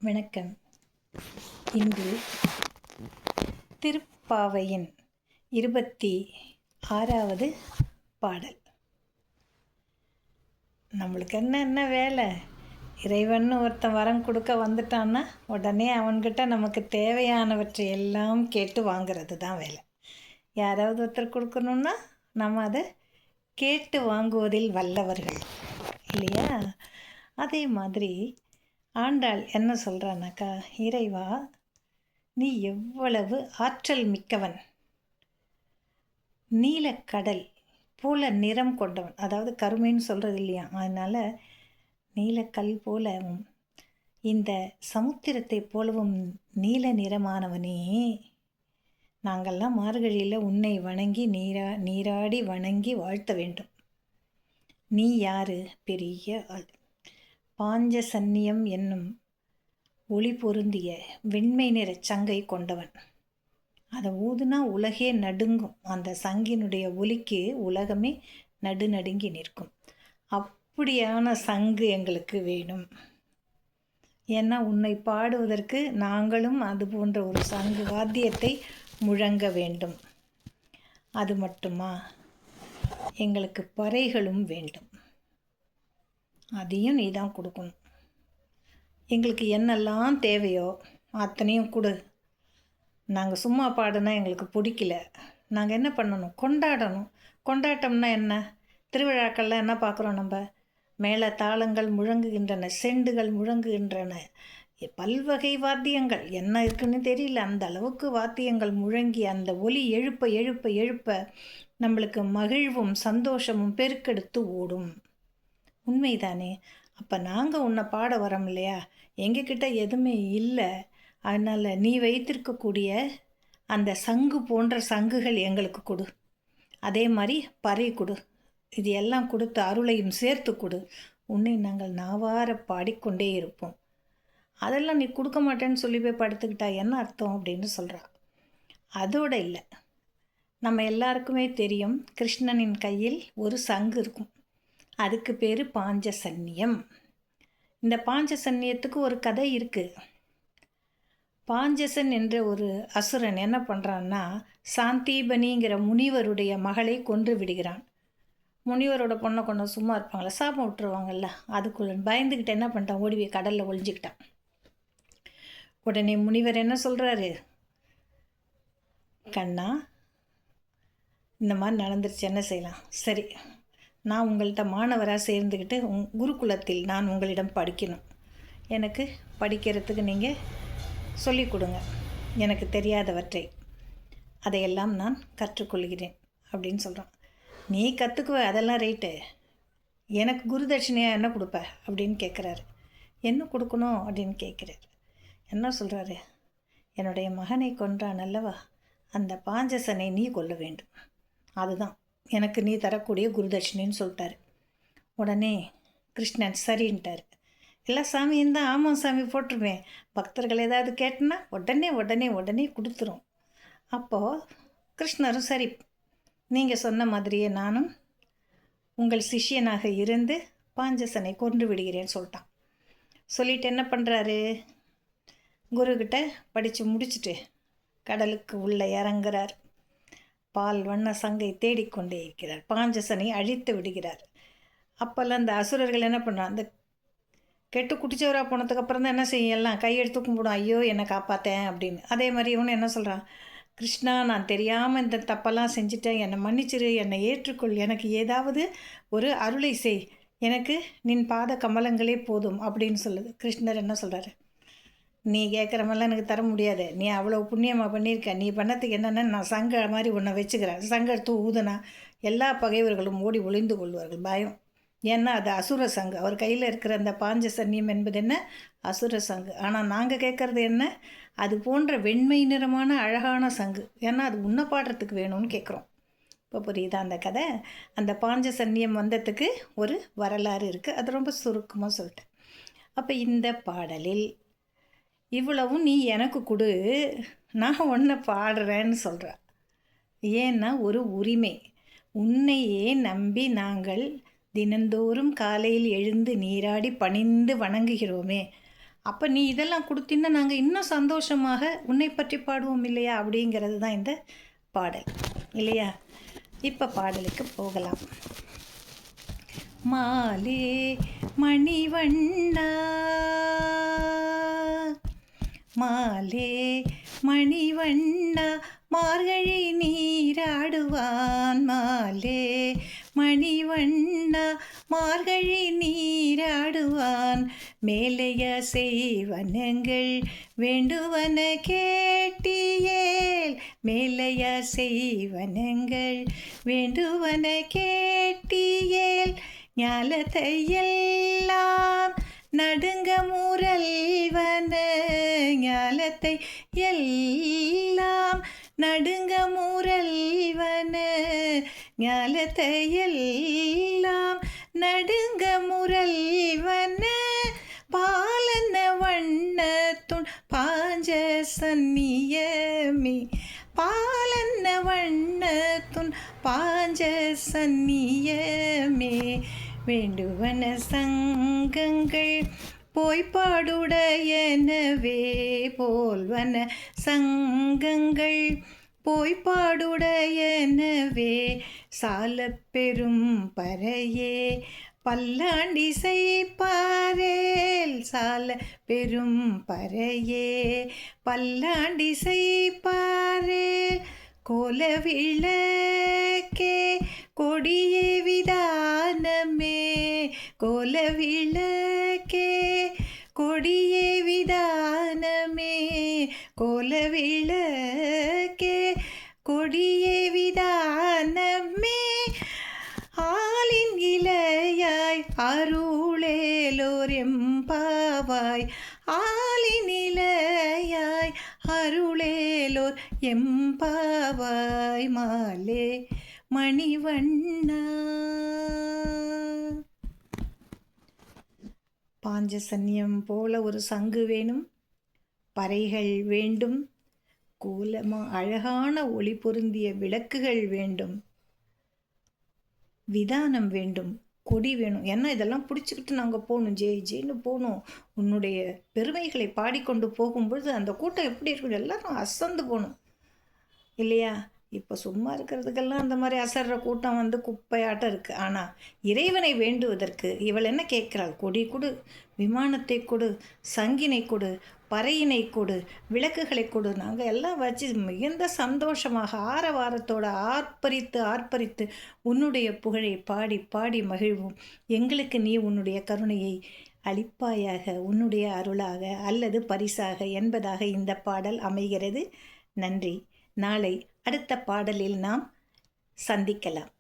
வணக்கம். இன்று திருப்பாவையின் 26வது பாடல். நம்மளுக்கு என்ன வேலை? இறைவன் ஒருத்தன் வரம் கொடுக்க வந்துட்டான்னா உடனே அவன்கிட்ட நமக்கு தேவையானவற்றை எல்லாம் கேட்டு வாங்கிறது தான் வேலை. யாராவது ஒருத்தர் கொடுக்கணுன்னா நம்ம அதை கேட்டு வாங்குவதில் வல்லவர்கள் இல்லையா? அதே மாதிரி ஆண்டாள் என்ன சொல்கிறானாக்கா, இறைவா நீ எவ்வளவு ஆற்றல் மிக்கவன், நீலக்கடல் போல நிறம் கொண்டவன், அதாவது கருமைன்னு சொல்கிறது இல்லையா, அதனால் நீலக்கல் போலவும் இந்த சமுத்திரத்தை போலவும் நீல நிறமானவனே, நாங்கள்லாம் மார்கழியில் உன்னை வணங்கி நீராடி வணங்கி வாழ்த்த வேண்டும். நீ யாரு? பெரிய ஆள். பாஞ்சசன்னியம் என்னும் ஒளி பொருந்திய வெண்மை நிற சங்கை கொண்டவன். அதை ஊதுனா உலகே நடுங்கும். அந்த சங்கினுடைய ஒலிக்கு உலகமே நடுநடுங்கி நிற்கும். அப்படியான சங்கு எங்களுக்கு வேணும். ஏன்னா உன்னை பாடுவதற்கு நாங்களும் அது போன்ற ஒரு சங்கு வாத்தியத்தை முழங்க வேண்டும். அது மட்டுமா, எங்களுக்கு பறைகளும் வேண்டும். அதையும் நீ தான் கொடுக்கணும். எங்களுக்கு என்னெல்லாம் தேவையோ அத்தனையும் கொடு. நாங்கள் சும்மா பாடுனா எங்களுக்கு பிடிக்கல. நாங்கள் என்ன பண்ணணும்? கொண்டாடணும். கொண்டாட்டம்னா என்ன? திருவிழாக்கள்லாம் என்ன பார்க்குறோம்? நம்ம மேலே தாளங்கள் முழங்குகின்றன, செண்டுகள் முழங்குகின்றன, பல்வகை வாத்தியங்கள் என்ன இருக்குன்னு தெரியல, அந்த அளவுக்கு வாத்தியங்கள் முழங்கி அந்த ஒலி எழுப்ப எழுப்ப எழுப்ப நம்மளுக்கு மகிழ்வும் சந்தோஷமும் பெருக்கெடுத்து ஓடும். உண்மைதானே? அப்போ நாங்கள் உன்னை பாட வரோம் இல்லையா? எங்ககிட்ட எதுவுமே இல்லை. அதனால் நீ வைத்திருக்கக்கூடிய அந்த சங்கு போன்ற சங்குகள் எங்களுக்கு கொடு. அதே மாதிரி பறை கொடு. இது எல்லாம் கொடுத்து அருளையும் சேர்த்து கொடு. உன்னை நாங்கள் நாவார பாடிக்கொண்டே இருப்போம். அதெல்லாம் நீ கொடுக்க மாட்டேன்னு சொல்லி போய் படுத்துக்கிட்டா என்ன அர்த்தம் அப்படின்னு சொல்கிறா. அதோடு இல்லை, நம்ம எல்லாருக்குமே தெரியும், கிருஷ்ணனின் கையில் ஒரு சங்கு இருக்கும். அதுக்கு பேர் பாஞ்சசன்னியம். இந்த பாஞ்சசன்னியத்துக்கு ஒரு கதை இருக்குது. பாஞ்சசன் என்ற ஒரு அசுரன் என்ன பண்ணுறான்னா, சாந்தீபனிங்கிற முனிவருடைய மகளை கொன்று விடுகிறான். முனிவரோட பொண்ணை கொண்டு சும்மா இருப்பாங்களா? சாபம் விட்டுருவாங்கல்ல. அதுக்குள்ள பயந்துக்கிட்டு என்ன பண்ணிட்டான்? ஓடிவே கடலில் ஒழிஞ்சிக்கிட்டான். உடனே முனிவர் என்ன சொல்கிறாரு? கண்ணா, இந்த மாதிரி நடந்துருச்சு, என்ன செய்யலாம்? சரி, நான் உங்கள்கிட்ட மாணவராக சேர்ந்துக்கிட்டு குருகுலத்தில் நான் உங்களிடம் படிக்கணும். எனக்கு படிக்கிறதுக்கு நீங்கள் சொல்லிக் கொடுங்க. எனக்கு தெரியாதவற்றை அதையெல்லாம் நான் கற்றுக்கொள்கிறேன் அப்படின்னு சொல்கிறான். நீ கற்றுக்குவ, அதெல்லாம் ரைட்டு. எனக்கு குருதட்சிணையாக என்ன கொடுப்ப அப்படின்னு கேட்குறாரு. என்ன கொடுக்கணும் அப்படின்னு கேட்குறாரு. என்ன சொல்கிறாரு? என்னுடைய மகனை கொன்றான் அல்லவா, அந்த பாஞ்சசனை நீ கொல்ல வேண்டும். அதுதான் எனக்கு நீ தரக்கூடிய குருதட்சிணின்னு சொல்லிட்டாரு. உடனே கிருஷ்ணன் சரின்ட்டார். எல்லா சாமியும் தான், ஆமாம் சாமி போட்டுருவேன், பக்தர்கள் ஏதாவது கேட்டனா உடனே உடனே உடனே கொடுத்துரும். அப்போது கிருஷ்ணரும் சரி, நீங்கள் சொன்ன மாதிரியே நானும் உங்கள் சிஷ்யனாக இருந்து பாஞ்சசனை கொன்று விடுகிறேன்னு சொல்லிட்டான். சொல்லிட்டு என்ன பண்ணுறாரு? குருக்கிட்ட படித்து முடிச்சுட்டு கடலுக்கு உள்ளே இறங்குறார். பால் வண்ண சங்கை தேடிக்கொண்டே இருக்கிறார். பாஞ்சசனை அழித்து விடுகிறார். அப்போல்லாம் அந்த அசுரர்கள் என்ன பண்ணுறான்? அந்த கெட்டு குடிச்சவராக போனதுக்கப்புறம் தான் என்ன செய்யும்? எல்லாம் கையெடுத்து கும்பிடும், ஐயோ என்னை காப்பாற்றேன் அப்படின்னு. அதே மாதிரி இவனு என்ன சொல்கிறான்? கிருஷ்ணா, நான் தெரியாமல் இந்த தப்பெல்லாம் செஞ்சுட்டேன், என்னை மன்னிச்சிரு, என்னை ஏற்றுக்கொள், எனக்கு ஏதாவது ஒரு அருளை செய், எனக்கு நின் பாத கமலங்களே போதும் அப்படின்னு சொல்லுது. கிருஷ்ணர் என்ன சொல்கிறாரு? நீ கேட்குற மாதிரிலாம் எனக்கு தர முடியாது. நீ அவ்வளோ புண்ணியமாக பண்ணியிருக்க. நீ பண்ணத்துக்கு என்னென்னா, நான் சங்க மாதிரி உன்னை வச்சுக்கிறேன். சங்க எடுத்து ஊதுனா எல்லா பகைவர்களும் ஓடி ஒளிந்து கொள்வார்கள். பயம். ஏன்னா அது அசுர சங்கு. அவர் கையில் இருக்கிற அந்த பாஞ்சசன்னியம் என்பது என்ன? அசுர சங்கு. ஆனால் நாங்கள் கேட்குறது என்ன? அது போன்ற வெண்மை நிறமான அழகான சங்கு. ஏன்னா அது உன்னை பாடுறதுக்கு வேணும்னு கேட்குறோம். இப்போ புரியுதா அந்த கதை? அந்த பாஞ்சசன்னியம் வந்ததுக்கு ஒரு வரலாறு இருக்குது. அது ரொம்ப சுருக்கமாக சொல்லிட்டேன். அப்போ இந்த பாடலில் இவ்வளவும் நீ எனக்கு கொடு, நான் உன்னை பாடுறேன்னு சொல்கிறேன். ஏன்னா ஒரு உரிமை. உன்னையே நம்பி நாங்கள் தினந்தோறும் காலையில் எழுந்து நீராடி பணிந்து வணங்குகிறோமே, அப்போ நீ இதெல்லாம் கொடுத்தீன்னா நாங்கள் இன்னும் சந்தோஷமாக உன்னை பற்றி பாடுவோம் இல்லையா? அப்படிங்கிறது தான் இந்த பாடல் இல்லையா? இப்போ பாடலுக்கு போகலாம். மாலே மணிவண்ணா, மாலே மணிவண்ணா, மார்கழி நீராடுவான். மாலே மணிவண்ணா, மார்கழி நீராடுவான். மேலைய செய்வனங்கள் வேண்டுவன கேட்டியேல், மேலைய செய்வனங்கள் வேண்டுவன கேட்டியேல். ஞாலத்தையெல்லாம் நடுங்க முரல்வன, ஞாலத்தை எல்லாம் நடுங்க முரல்வன, ஞாலத்தை எல்லாம் நடுங்க முரல்வன. பாலன வண்ணத்துன் பாஞ்ச சந்நியமே, பாலன வண்ணத்துன் பாஞ்ச சந்நியமே. வேண்டுவன சங்கங்கள் போய்ப்பாடுடையனவே, போல்வன சங்கங்கள் போய்ப்பாடுடையனவே. சால பெரும் பறையே பல்லாண்டிசை பாரேல், சால பெரும் பறையே பல்லாண்டிசை பாரேல். கோல விளக்கே கொடியே விதானமே, கோல விளக்கே கொடியே விதானமே, கோல விளக்கே கொடியே விதானமே. ஆலின் இலையாய் அருளேலோர் எம்பாவாய், ஆலின் இலையாய் அருளேலோர் எம்பாவாய். மாலே மணிவண்ணா. பாஞ்சசன்யம் போல ஒரு சங்கு வேணும், பறைகள் வேண்டும், அழகான ஒளி பொருந்திய விளக்குகள் வேண்டும், விதானம் வேண்டும், கொடி வேணும். ஏன்னா இதெல்லாம் பிடிச்சிக்கிட்டு நாங்கள் போகணும், ஜெயின்னு போகணும். உன்னுடைய பெருமைகளை பாடிக்கொண்டு போகும்பொழுது அந்த கூட்டம் எப்படி இருக்கணும், எல்லாரும் அசந்து போகணும் இல்லையா? இப்போ சும்மா இருக்கிறதுக்கெல்லாம் அந்த மாதிரி அசர்ற கூட்டம் வந்து குப்பையாட்டம் இருக்குது. ஆனால் இறைவனை வேண்டுவதற்கு இவள் என்ன கேட்குறாள்? கொடி கொடு, விமானத்தை கொடு, சங்கினை கொடு, பறையினை கொடு, விளக்குகளை கொடு. நாங்கள் எல்லாம் வச்சு மிகுந்த சந்தோஷமாக ஆரவாரத்தோடு ஆர்ப்பரித்து உன்னுடைய புகழை பாடி பாடி மகிழ்வோம். எங்களுக்கு நீ உன்னுடைய கருணையை அளிப்பாயாக, உன்னுடைய அருளாக அல்லது பரிசாக என்பதாக இந்த பாடல் அமைகிறது. நன்றி. நாளை அடுத்த பாடலில் நாம் சந்திக்கலாம்.